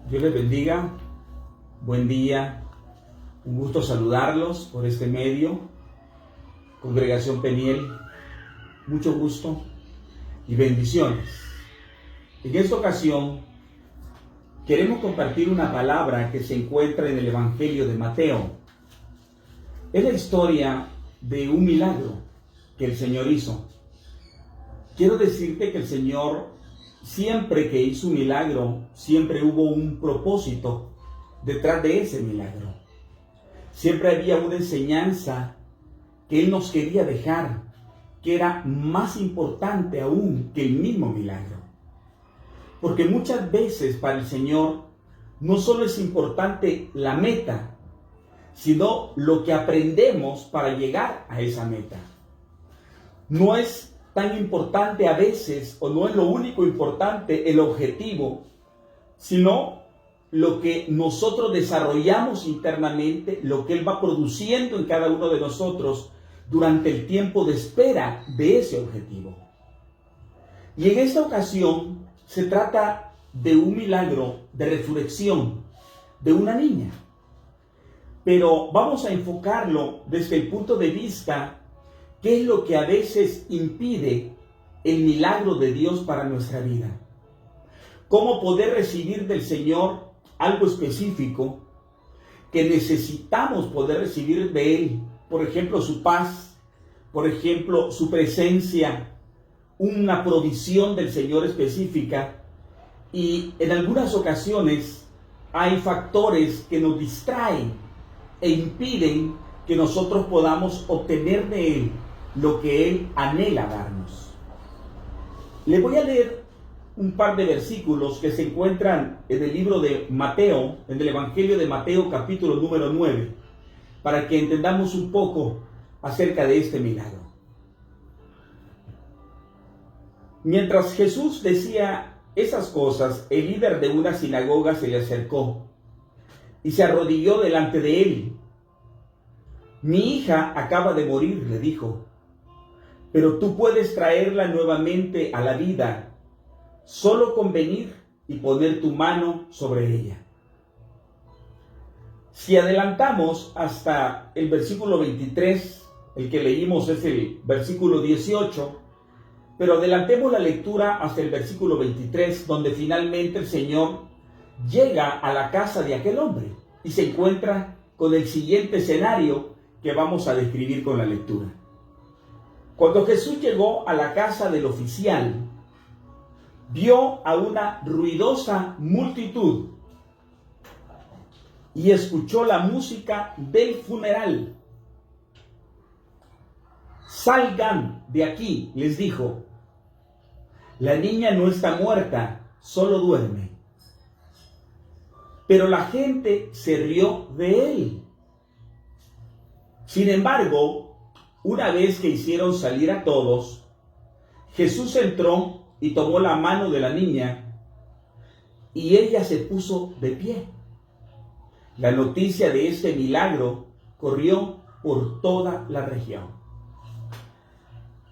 Dios les bendiga, buen día, un gusto saludarlos por este medio, Congregación Peniel, mucho gusto y bendiciones. En esta ocasión queremos compartir una palabra que se encuentra en el Evangelio de Mateo. Es la historia de un milagro que el Señor hizo. Quiero decirte que el Señor, siempre que hizo un milagro, siempre hubo un propósito detrás de ese milagro. Siempre había una enseñanza que Él nos quería dejar, que era más importante aún que el mismo milagro. Porque muchas veces para el Señor no solo es importante la meta, sino lo que aprendemos para llegar a esa meta. No es tan importante a veces, o no es lo único importante, el objetivo, sino lo que nosotros desarrollamos internamente, lo que Él va produciendo en cada uno de nosotros durante el tiempo de espera de ese objetivo. Y en esta ocasión se trata de un milagro de resurrección de una niña. Pero vamos a enfocarlo desde el punto de vista, ¿qué es lo que a veces impide el milagro de Dios para nuestra vida? ¿Cómo poder recibir del Señor algo específico que necesitamos poder recibir de Él? Por ejemplo, su paz, por ejemplo, su presencia, una provisión del Señor específica. Y en algunas ocasiones hay factores que nos distraen e impiden que nosotros podamos obtener de Él lo que Él anhela darnos. Le voy a leer un par de versículos que se encuentran en el libro de Mateo, en el Evangelio de Mateo, capítulo número 9, para que entendamos un poco acerca de este milagro. Mientras Jesús decía esas cosas, el líder de una sinagoga se le acercó y se arrodilló delante de él. Mi hija acaba de morir, le dijo, pero tú puedes traerla nuevamente a la vida, solo con venir y poner tu mano sobre ella. Si adelantamos hasta el versículo 23, el que leímos es el versículo 18, pero adelantemos la lectura hasta el versículo 23, donde finalmente el Señor llega a la casa de aquel hombre y se encuentra con el siguiente escenario que vamos a describir con la lectura. Cuando Jesús llegó a la casa del oficial, vio a una ruidosa multitud y escuchó la música del funeral. Salgan de aquí, les dijo. La niña no está muerta, solo duerme. Pero la gente se rió de él. Sin embargo, una vez que hicieron salir a todos, Jesús entró y tomó la mano de la niña y ella se puso de pie. La noticia de este milagro corrió por toda la región.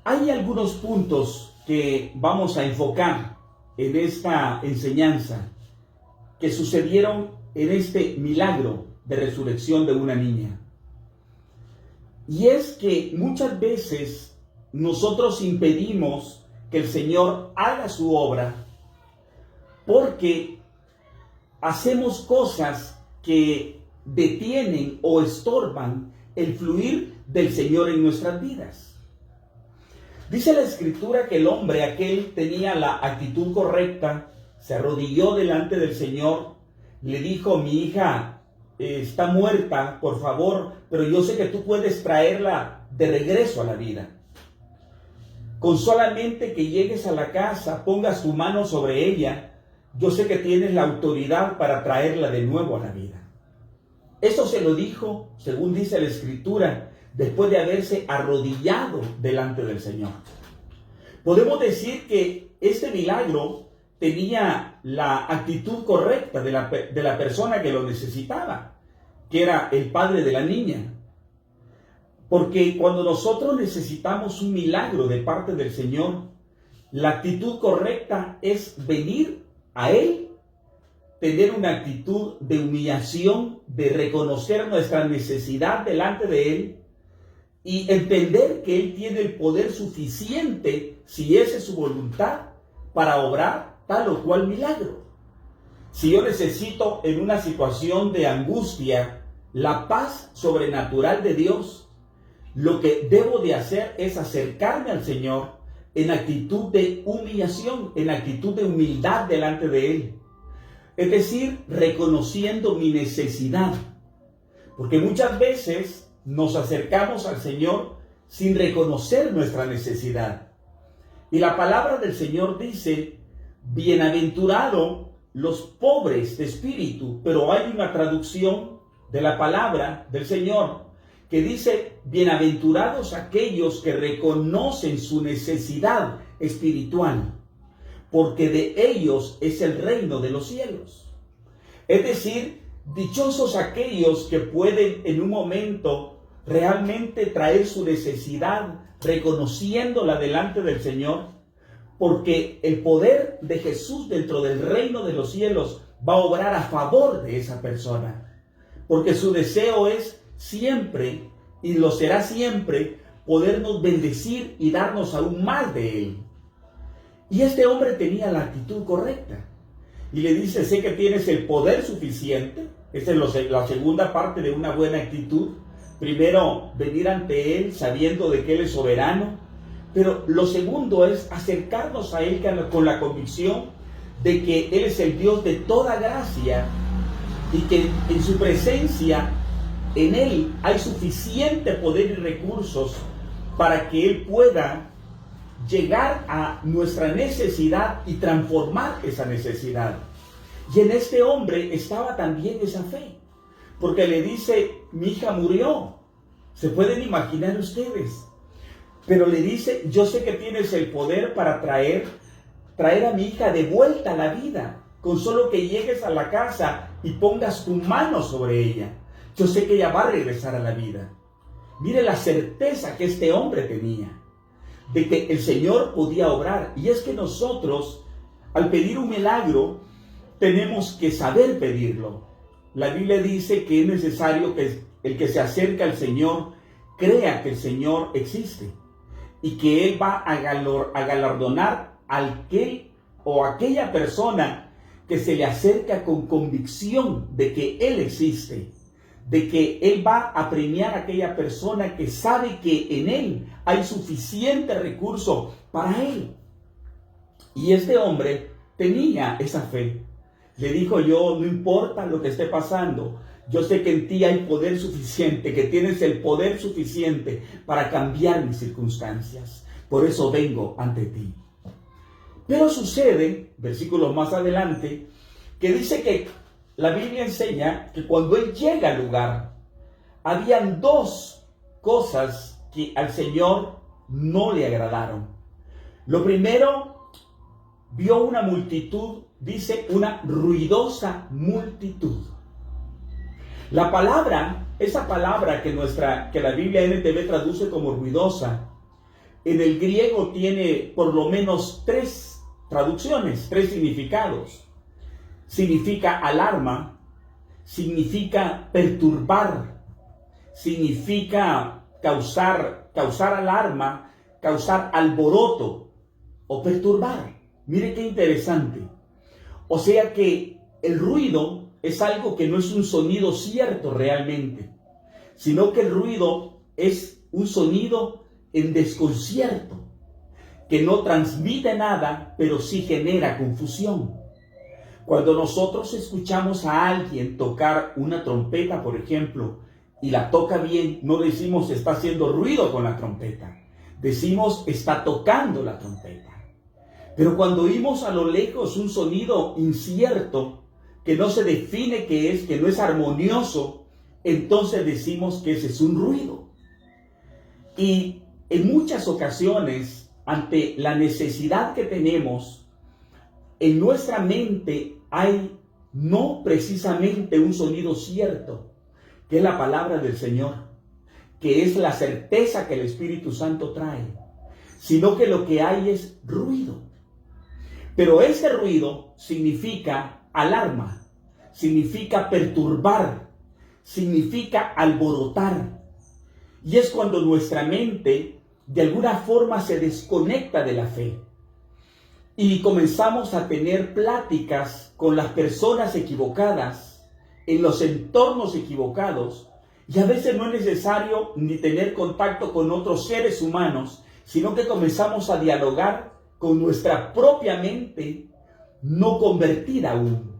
Hay algunos puntos que vamos a enfocar en esta enseñanza que sucedieron en este milagro de resurrección de una niña. Y es que muchas veces nosotros impedimos que el Señor haga su obra porque hacemos cosas que detienen o estorban el fluir del Señor en nuestras vidas. Dice la Escritura que el hombre aquel tenía la actitud correcta, se arrodilló delante del Señor, le dijo, mi hija está muerta, por favor, pero yo sé que tú puedes traerla de regreso a la vida. Con solamente que llegues a la casa, pongas tu mano sobre ella, yo sé que tienes la autoridad para traerla de nuevo a la vida. Esto se lo dijo, según dice la Escritura, después de haberse arrodillado delante del Señor. Podemos decir que este milagro tenía la actitud correcta de la persona que lo necesitaba, que era el padre de la niña. Porque cuando nosotros necesitamos un milagro de parte del Señor, la actitud correcta es venir a Él, tener una actitud de humillación, de reconocer nuestra necesidad delante de Él y entender que Él tiene el poder suficiente, si esa es su voluntad, para obrar tal o cual milagro. Si yo necesito en una situación de angustia la paz sobrenatural de Dios, lo que debo de hacer es acercarme al Señor en actitud de humillación, en actitud de humildad delante de Él. Es decir, reconociendo mi necesidad. Porque muchas veces nos acercamos al Señor sin reconocer nuestra necesidad. Y la palabra del Señor dice, bienaventurado los pobres de espíritu, pero hay una traducción de la palabra del Señor que dice, bienaventurados aquellos que reconocen su necesidad espiritual, porque de ellos es el reino de los cielos. Es decir, dichosos aquellos que pueden en un momento realmente traer su necesidad, reconociéndola delante del Señor, porque el poder de Jesús dentro del reino de los cielos va a obrar a favor de esa persona. Porque su deseo es siempre, y lo será siempre, podernos bendecir y darnos aún más de Él. Y este hombre tenía la actitud correcta. Y le dice, sé que tienes el poder suficiente. Esa es la segunda parte de una buena actitud. Primero, venir ante Él sabiendo de que Él es soberano. Pero lo segundo es acercarnos a Él con la convicción de que Él es el Dios de toda gracia y que en su presencia, en Él, hay suficiente poder y recursos para que Él pueda llegar a nuestra necesidad y transformar esa necesidad. Y en este hombre estaba también esa fe, porque le dice, mi hija murió. ¿Se pueden imaginar ustedes? Pero le dice, yo sé que tienes el poder para traer a mi hija de vuelta a la vida, con solo que llegues a la casa y pongas tu mano sobre ella. Yo sé que ella va a regresar a la vida. Mire la certeza que este hombre tenía de que el Señor podía obrar. Y es que nosotros, al pedir un milagro, tenemos que saber pedirlo. La Biblia dice que es necesario que el que se acerca al Señor crea que el Señor existe y que Él va a galardonar a aquel o aquella persona que se le acerca con convicción de que Él existe, de que Él va a premiar a aquella persona que sabe que en Él hay suficiente recurso para Él. Y este hombre tenía esa fe. Le dijo, yo no importa lo que esté pasando, yo sé que en ti hay poder suficiente, que tienes el poder suficiente para cambiar mis circunstancias. Por eso vengo ante ti. Pero sucede, versículos más adelante, que dice que la Biblia enseña que cuando él llega al lugar, habían dos cosas que al Señor no le agradaron. Lo primero, vio una multitud, dice una ruidosa multitud. La palabra, esa palabra que la Biblia NTV traduce como ruidosa, en el griego tiene por lo menos tres traducciones, tres significados. Significa alarma, significa perturbar, significa causar alarma, causar alboroto o perturbar. Mire qué interesante. O sea que el ruido es algo que no es un sonido cierto realmente, sino que el ruido es un sonido en desconcierto, que no transmite nada, pero sí genera confusión. Cuando nosotros escuchamos a alguien tocar una trompeta, por ejemplo, y la toca bien, no decimos está haciendo ruido con la trompeta, decimos está tocando la trompeta. Pero cuando oímos a lo lejos un sonido incierto, que no se define qué es, que no es armonioso, entonces decimos que ese es un ruido. Y en muchas ocasiones, ante la necesidad que tenemos, en nuestra mente hay no precisamente un sonido cierto, que es la palabra del Señor, que es la certeza que el Espíritu Santo trae, sino que lo que hay es ruido. Pero ese ruido significa alarma, significa perturbar, significa alborotar. Y es cuando nuestra mente de alguna forma se desconecta de la fe. Y comenzamos a tener pláticas con las personas equivocadas, en los entornos equivocados. Y a veces no es necesario ni tener contacto con otros seres humanos, sino que comenzamos a dialogar con nuestra propia mente no convertida aún.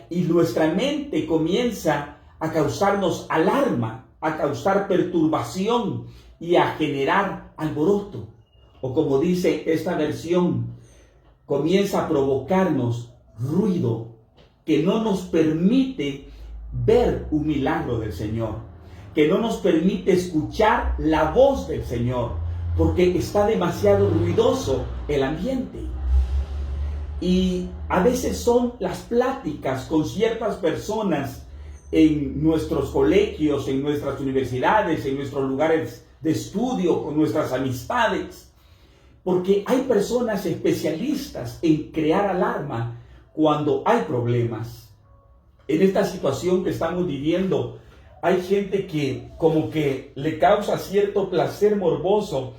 Y nuestra mente comienza a causarnos alarma, a causar perturbación y a generar alboroto. O como dice esta versión, comienza a provocarnos ruido que no nos permite ver un milagro del Señor, que no nos permite escuchar la voz del Señor, porque está demasiado ruidoso el ambiente. Y a veces son las pláticas con ciertas personas en nuestros colegios, en nuestras universidades, en nuestros lugares de estudio, con nuestras amistades, porque hay personas especialistas en crear alarma cuando hay problemas. En esta situación que estamos viviendo, hay gente que como que le causa cierto placer morboso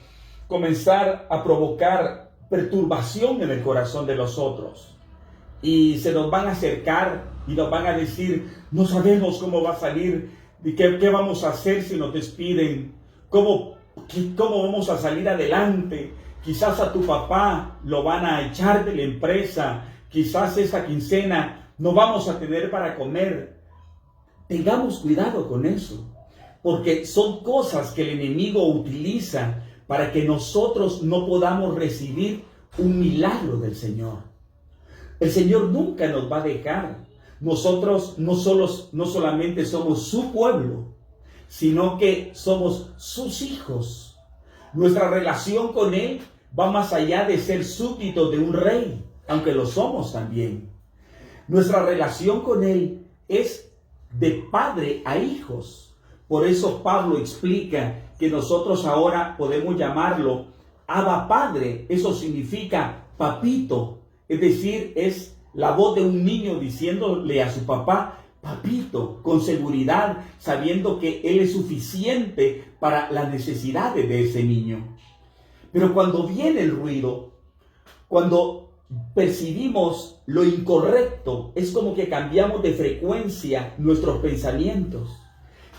comenzar a provocar perturbación en el corazón de los otros. Y se nos van a acercar y nos van a decir, no sabemos cómo va a salir, qué vamos a hacer si nos despiden, cómo vamos a salir adelante. Quizás a tu papá lo van a echar de la empresa, quizás esta quincena no vamos a tener para comer. Tengamos cuidado con eso, porque son cosas que el enemigo utiliza para que nosotros no podamos recibir un milagro del Señor. El Señor nunca nos va a dejar. Nosotros no solamente somos su pueblo, sino que somos sus hijos. Nuestra relación con Él va más allá de ser súbditos de un rey, aunque lo somos también. Nuestra relación con Él es de padre a hijos. Por eso Pablo explica que nosotros ahora podemos llamarlo Abba Padre. Eso significa papito, es decir, es la voz de un niño diciéndole a su papá, papito, con seguridad, sabiendo que Él es suficiente para las necesidades de ese niño. Pero cuando viene el ruido, cuando percibimos lo incorrecto, es como que cambiamos de frecuencia nuestros pensamientos.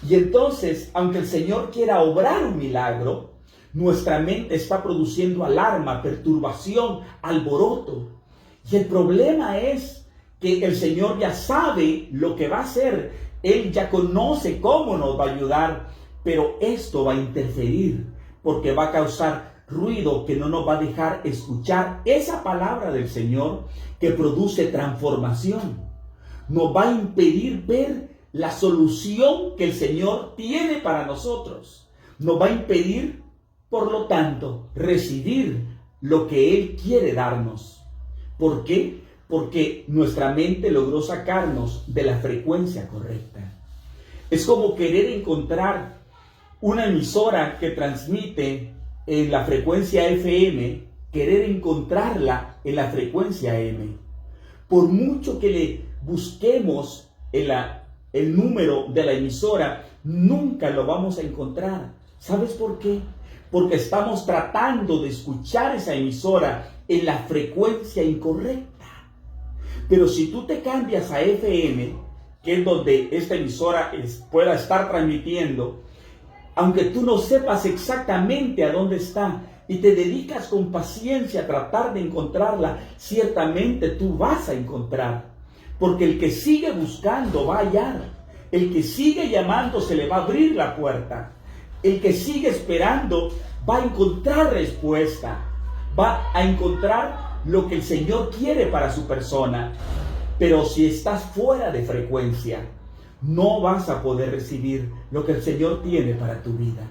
Y entonces, aunque el Señor quiera obrar un milagro, nuestra mente está produciendo alarma, perturbación, alboroto. Y el problema es que el Señor ya sabe lo que va a hacer. Él ya conoce cómo nos va a ayudar, pero esto va a interferir porque va a causar ruido que no nos va a dejar escuchar esa palabra del Señor que produce transformación. Nos va a impedir ver la solución que el Señor tiene para nosotros. Nos va a impedir, por lo tanto, recibir lo que Él quiere darnos. ¿Por qué? Porque nuestra mente logró sacarnos de la frecuencia correcta. Es como querer encontrar una emisora que transmite en la frecuencia FM, querer encontrarla en la frecuencia M. Por mucho que le busquemos el número de la emisora, nunca lo vamos a encontrar. ¿Sabes por qué? Porque estamos tratando de escuchar esa emisora en la frecuencia incorrecta. Pero si tú te cambias a FM, que es donde esta emisora pueda estar transmitiendo, aunque tú no sepas exactamente a dónde está y te dedicas con paciencia a tratar de encontrarla, ciertamente tú vas a encontrar. Porque el que sigue buscando va a hallar. El que sigue llamando se le va a abrir la puerta. El que sigue esperando va a encontrar respuesta. Va a encontrar lo que el Señor quiere para su persona. Pero si estás fuera de frecuencia, no vas a poder recibir lo que el Señor tiene para tu vida.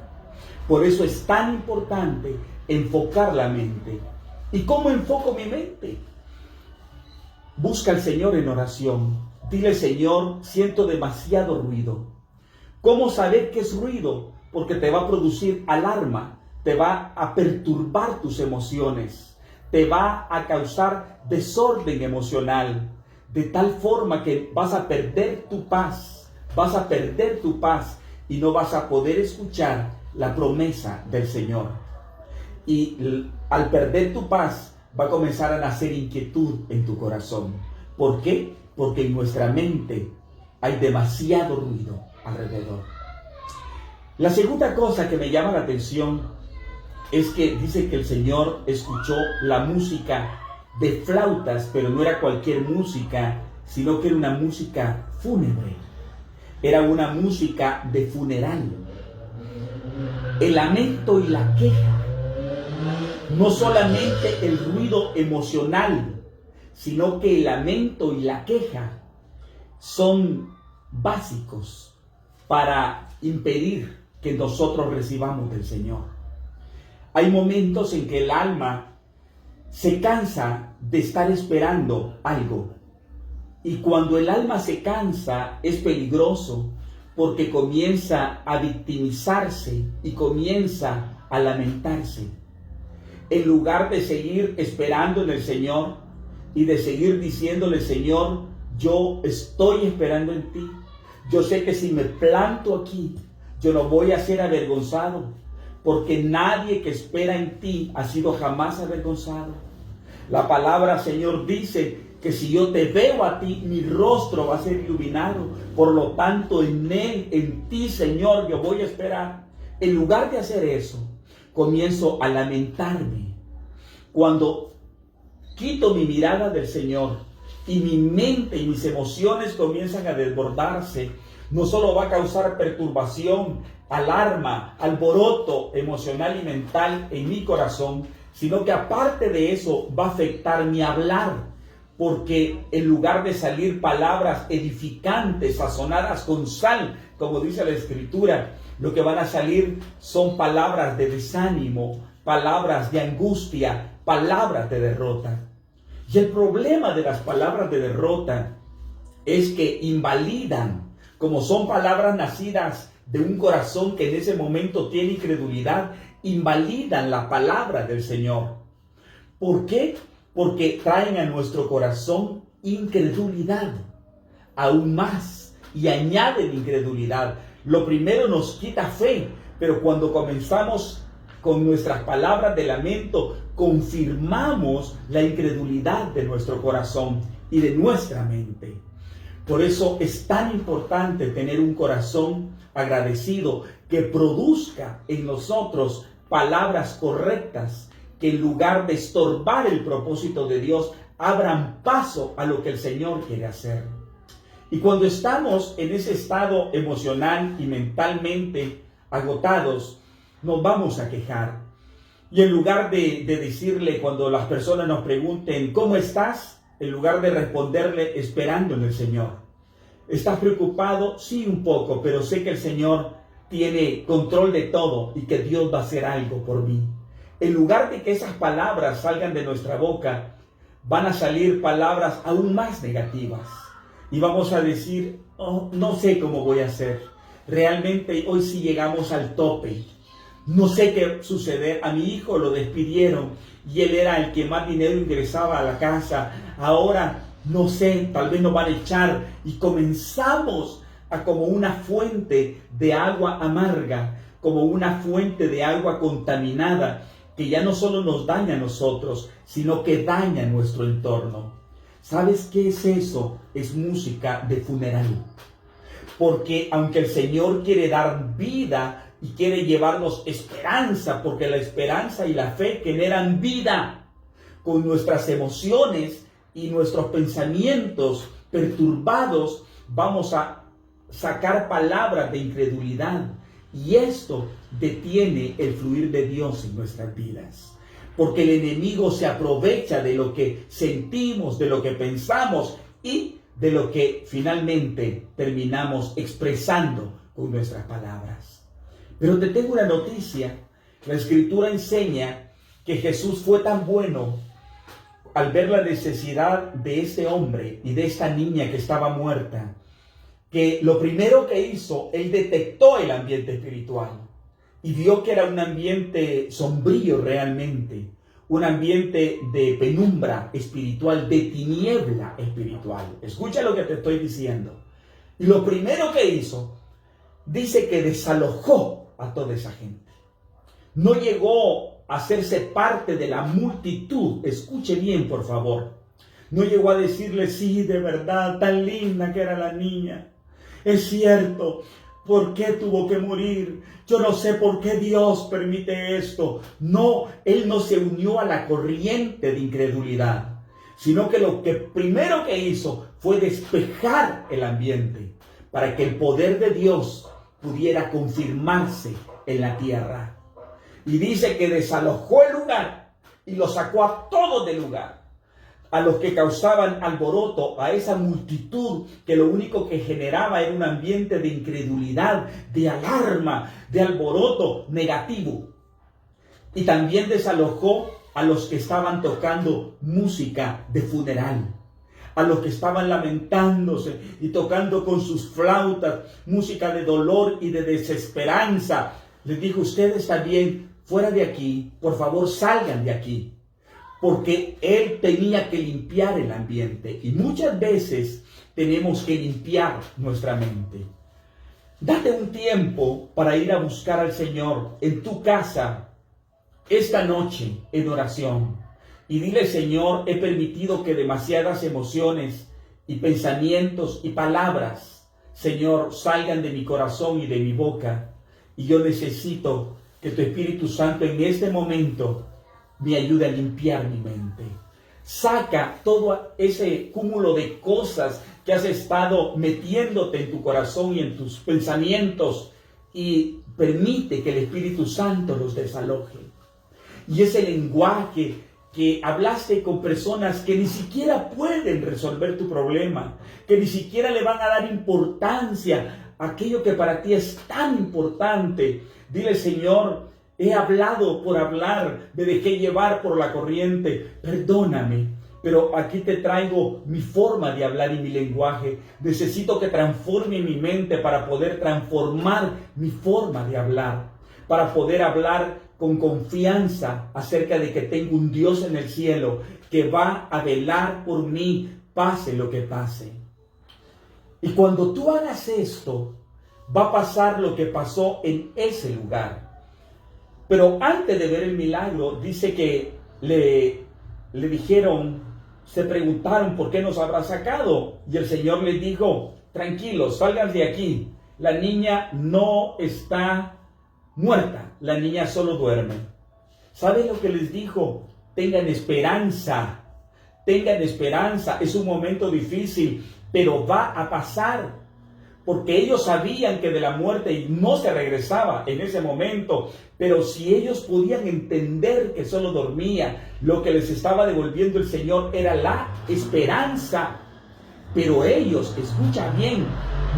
Por eso es tan importante enfocar la mente. ¿Y cómo enfoco mi mente? Busca al Señor en oración. Dile, Señor, siento demasiado ruido. ¿Cómo saber qué es ruido? Porque te va a producir alarma, te va a perturbar tus emociones, te va a causar desorden emocional, de tal forma que vas a perder tu paz, y no vas a poder escuchar la promesa del Señor. Y al perder tu paz, va a comenzar a nacer inquietud en tu corazón. ¿Por qué? Porque en nuestra mente hay demasiado ruido alrededor. La segunda cosa que me llama la atención es que dice que el Señor escuchó la música de flautas, pero no era cualquier música, sino que era una música fúnebre. Era una música de funeral. El lamento y la queja, no solamente el ruido emocional, sino que el lamento y la queja son básicos para impedir que nosotros recibamos del Señor. Hay momentos en que el alma se cansa de estar esperando algo. Y cuando el alma se cansa es peligroso, porque comienza a victimizarse y comienza a lamentarse. En lugar de seguir esperando en el Señor y de seguir diciéndole: Señor, yo estoy esperando en ti. Yo sé que si me planto aquí, yo no voy a ser avergonzado, porque nadie que espera en ti ha sido jamás avergonzado. La palabra, Señor, dice que si yo te veo a ti, mi rostro va a ser iluminado. Por lo tanto, en ti, Señor, yo voy a esperar. En lugar de hacer eso, comienzo a lamentarme. Cuando quito mi mirada del Señor y mi mente y mis emociones comienzan a desbordarse, no solo va a causar perturbación, alarma, alboroto emocional y mental en mi corazón, sino que aparte de eso va a afectar mi hablar, porque en lugar de salir palabras edificantes, sazonadas con sal, como dice la Escritura, lo que van a salir son palabras de desánimo, palabras de angustia, palabras de derrota. Y el problema de las palabras de derrota es que invalidan, como son palabras nacidas de un corazón que en ese momento tiene incredulidad, invalidan la palabra del Señor. ¿Por qué? Porque traen a nuestro corazón incredulidad, aún más, y añaden incredulidad. Lo primero nos quita fe, pero cuando comenzamos con nuestras palabras de lamento, confirmamos la incredulidad de nuestro corazón y de nuestra mente. Por eso es tan importante tener un corazón agradecido que produzca en nosotros palabras correctas, que en lugar de estorbar el propósito de Dios, abran paso a lo que el Señor quiere hacer. Y cuando estamos en ese estado emocional y mentalmente agotados, nos vamos a quejar. Y en lugar de decirle, cuando las personas nos pregunten ¿cómo estás?, en lugar de responderle esperando en el Señor. ¿Estás preocupado? Sí, un poco, pero sé que el Señor tiene control de todo y que Dios va a hacer algo por mí. En lugar de que esas palabras salgan de nuestra boca, van a salir palabras aún más negativas. Y vamos a decir: oh, no sé cómo voy a hacer. Realmente hoy sí llegamos al tope. No sé qué suceder. A mi hijo lo despidieron y él era el que más dinero ingresaba a la casa. Ahora no sé, tal vez nos van a echar. Y comenzamos a como una fuente de agua amarga, como una fuente de agua contaminada, que ya no solo nos daña a nosotros, sino que daña nuestro entorno. ¿Sabes qué es eso? Es música de funeral. Porque aunque el Señor quiere dar vida y quiere llevarnos esperanza, porque la esperanza y la fe generan vida, con nuestras emociones y nuestros pensamientos perturbados, vamos a sacar palabras de incredulidad. Y esto detiene el fluir de Dios en nuestras vidas. Porque el enemigo se aprovecha de lo que sentimos, de lo que pensamos y de lo que finalmente terminamos expresando con nuestras palabras. Pero te tengo una noticia. La Escritura enseña que Jesús fue tan bueno al ver la necesidad de este hombre y de esta niña que estaba muerta, que lo primero que hizo, él detectó el ambiente espiritual y vio que era un ambiente sombrío realmente, un ambiente de penumbra espiritual, de tiniebla espiritual. Escucha lo que te estoy diciendo. Y lo primero que hizo, dice que desalojó a toda esa gente. No llegó a hacerse parte de la multitud. Escuche bien, por favor. No llegó a decirle, sí, de verdad, tan linda que era la niña. Es cierto, ¿por qué tuvo que morir? Yo no sé por qué Dios permite esto. No, él no se unió a la corriente de incredulidad, sino que lo que primero que hizo fue despejar el ambiente para que el poder de Dios pudiera confirmarse en la tierra. Y dice que desalojó el lugar y lo sacó a todos del lugar. A los que causaban alboroto, a esa multitud que lo único que generaba era un ambiente de incredulidad, de alarma, de alboroto negativo. Y también desalojó a los que estaban tocando música de funeral, a los que estaban lamentándose y tocando con sus flautas música de dolor y de desesperanza. Les dijo, ustedes también, fuera de aquí, por favor salgan de aquí. Porque él tenía que limpiar el ambiente. Y muchas veces tenemos que limpiar nuestra mente. Date un tiempo para ir a buscar al Señor en tu casa esta noche en oración. Y dile, Señor, he permitido que demasiadas emociones y pensamientos y palabras, Señor, salgan de mi corazón y de mi boca. Y yo necesito que tu Espíritu Santo en este momento me ayude a limpiar mi mente. Saca todo ese cúmulo de cosas que has estado metiéndote en tu corazón y en tus pensamientos y permite que el Espíritu Santo los desaloje. Y ese lenguaje que hablaste con personas que ni siquiera pueden resolver tu problema, que ni siquiera le van a dar importancia a aquello que para ti es tan importante. Dile, Señor, he hablado por hablar, me dejé llevar por la corriente, perdóname, pero aquí te traigo mi forma de hablar y mi lenguaje. Necesito que transforme mi mente para poder transformar mi forma de hablar, para poder hablar con confianza acerca de que tengo un Dios en el cielo que va a velar por mí, pase lo que pase. Y cuando tú hagas esto, va a pasar lo que pasó en ese lugar. Pero antes de ver el milagro, dice que le dijeron, se preguntaron por qué nos habrá sacado. Y el Señor les dijo, tranquilos, salgan de aquí. La niña no está muerta, la niña solo duerme. ¿Saben lo que les dijo? Tengan esperanza, es un momento difícil, pero va a pasar. Porque ellos sabían que de la muerte no se regresaba en ese momento. Pero si ellos podían entender que solo dormía, lo que les estaba devolviendo el Señor era la esperanza. Pero ellos, escucha bien,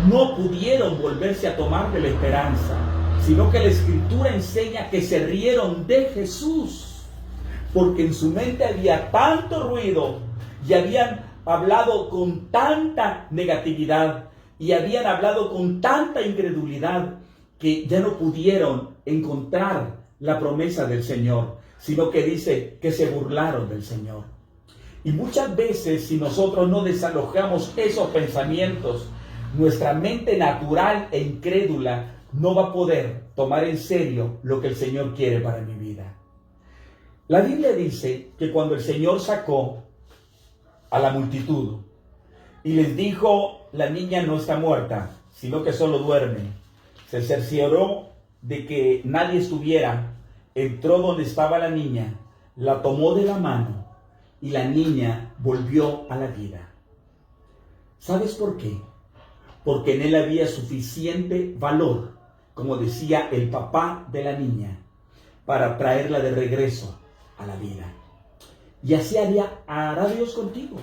no pudieron volverse a tomar de la esperanza, sino que la Escritura enseña que se rieron de Jesús. Porque en su mente había tanto ruido y habían hablado con tanta negatividad y habían hablado con tanta incredulidad que ya no pudieron encontrar la promesa del Señor, sino que dice que se burlaron del Señor. Y muchas veces, si nosotros no desalojamos esos pensamientos, nuestra mente natural e incrédula no va a poder tomar en serio lo que el Señor quiere para mi vida. La Biblia dice que cuando el Señor sacó a la multitud y les dijo, la niña no está muerta, sino que solo duerme, se cercioró de que nadie estuviera, entró donde estaba la niña, la tomó de la mano y la niña volvió a la vida. ¿Sabes por qué? Porque en él había suficiente valor, como decía el papá de la niña, para traerla de regreso a la vida. Y así hará Dios contigo.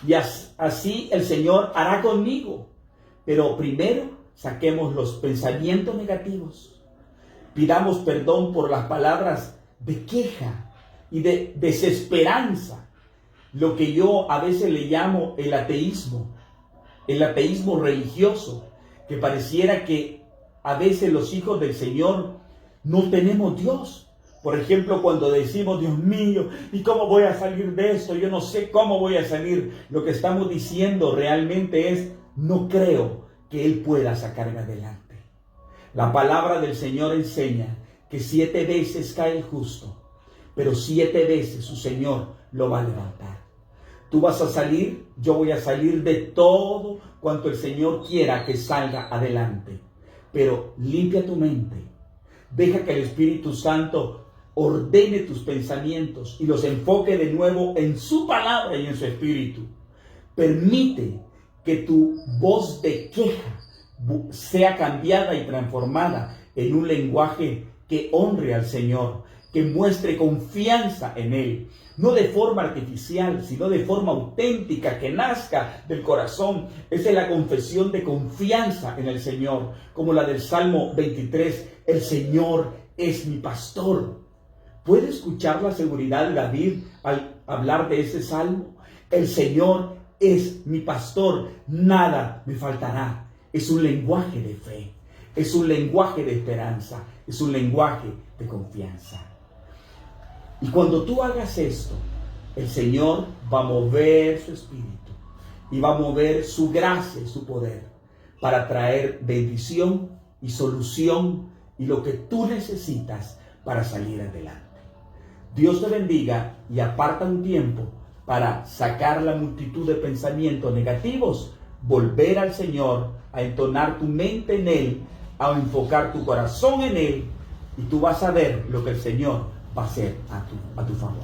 Y así el Señor hará conmigo. Pero primero saquemos los pensamientos negativos. Pidamos perdón por las palabras de queja y de desesperanza. Lo que yo a veces le llamo el ateísmo religioso, que pareciera que a veces los hijos del Señor no tenemos Dios, Por ejemplo, cuando decimos, Dios mío, ¿y cómo voy a salir de esto? Yo no sé cómo voy a salir. Lo que estamos diciendo realmente es, no creo que Él pueda sacarme adelante. La palabra del Señor enseña que 7 veces cae el justo, pero 7 veces su Señor lo va a levantar. Tú vas a salir, yo voy a salir de todo cuanto el Señor quiera que salga adelante. Pero limpia tu mente. Deja que el Espíritu Santo ordene tus pensamientos y los enfoque de nuevo en su palabra y en su Espíritu. Permite que tu voz de queja sea cambiada y transformada en un lenguaje que honre al Señor, que muestre confianza en Él, no de forma artificial, sino de forma auténtica, que nazca del corazón. Esa es la confesión de confianza en el Señor, como la del Salmo 23, el Señor es mi pastor. ¿Puede escuchar la seguridad de David al hablar de ese salmo? El Señor es mi pastor, nada me faltará. Es un lenguaje de fe, es un lenguaje de esperanza, es un lenguaje de confianza. Y cuando tú hagas esto, el Señor va a mover su espíritu y va a mover su gracia y su poder para traer bendición y solución y lo que tú necesitas para salir adelante. Dios te bendiga y aparta un tiempo para sacar la multitud de pensamientos negativos, volver al Señor, a entonar tu mente en Él, a enfocar tu corazón en Él, y tú vas a ver lo que el Señor va a hacer a tu favor.